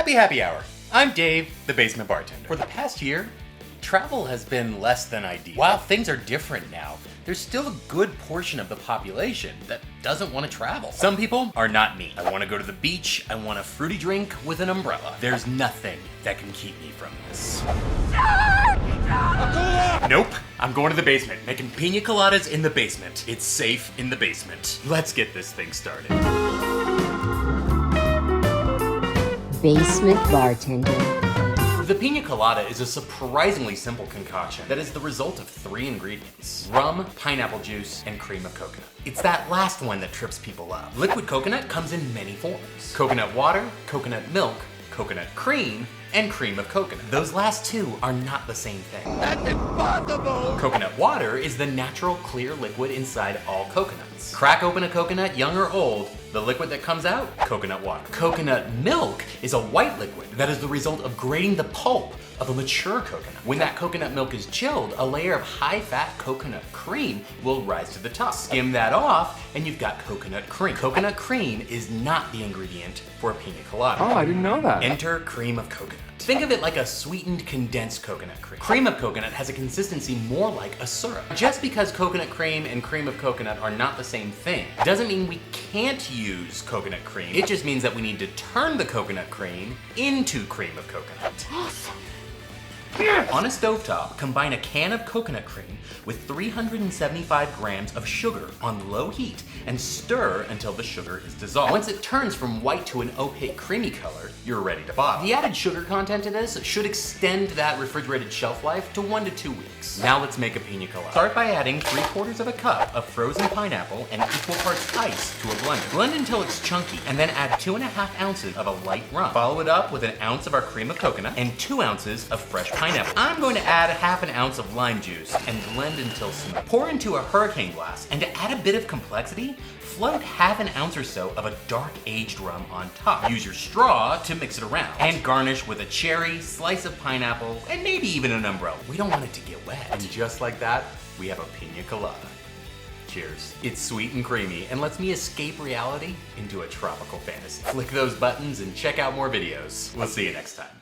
Happy hour. I'm Dave, the basement bartender. For the past year, travel has been less than ideal. While things are different now, there's still a good portion of the population that doesn't want to travel. Some people are not me. I want to go to the beach, I want a fruity drink with an umbrella. There's nothing that can keep me from this. Nope, I'm going to the basement, making pina coladas in the basement. It's safe in the basement. Let's get this thing started. Basement bartender. The pina colada is a surprisingly simple concoction that is the result of 3 ingredients: rum, pineapple juice, and cream of coconut. It's that last one that trips people up. Liquid coconut comes in many forms: coconut water, coconut milk, coconut cream, and cream of coconut. Those last 2 are not the same thing. That's impossible! Coconut water is the natural clear liquid inside all coconuts. Crack open a coconut, young or old, the liquid that comes out, coconut water. Coconut milk is a white liquid that is the result of grating the pulp of a mature coconut. When that coconut milk is chilled, a layer of high-fat coconut cream will rise to the top. Skim that off, and you've got coconut cream. Coconut cream is not the ingredient for a pina colada. Oh, I didn't know that. Enter cream of coconut. Think of it like a sweetened condensed coconut cream. Cream of coconut has a consistency more like a syrup. Just because coconut cream and cream of coconut are not the same thing doesn't mean we can't use coconut cream. It just means that we need to turn the coconut cream into cream of coconut. On a stovetop, combine a can of coconut cream with 375 grams of sugar on low heat and stir until the sugar is dissolved. Once it turns from white to an opaque creamy color, you're ready to bottle. The added sugar content to this should extend that refrigerated shelf life to 1 to 2 weeks. Now let's make a pina colada. Start by adding 3/4 of a cup of frozen pineapple and equal parts ice to a blender. Blend until it's chunky and then add 2.5 ounces of a light rum. Follow it up with 1 ounce of our cream of coconut and 2 ounces of fresh pineapple. I'm going to add 1/2 ounce of lime juice and blend until smooth. Pour into a hurricane glass, and to add a bit of complexity, float 1/2 ounce or so of a dark aged rum on top. Use your straw to mix it around. And garnish with a cherry, slice of pineapple, and maybe even an umbrella. We don't want it to get wet. And just like that, we have a pina colada. Cheers. It's sweet and creamy and lets me escape reality into a tropical fantasy. Click those buttons and check out more videos. We'll see you next time.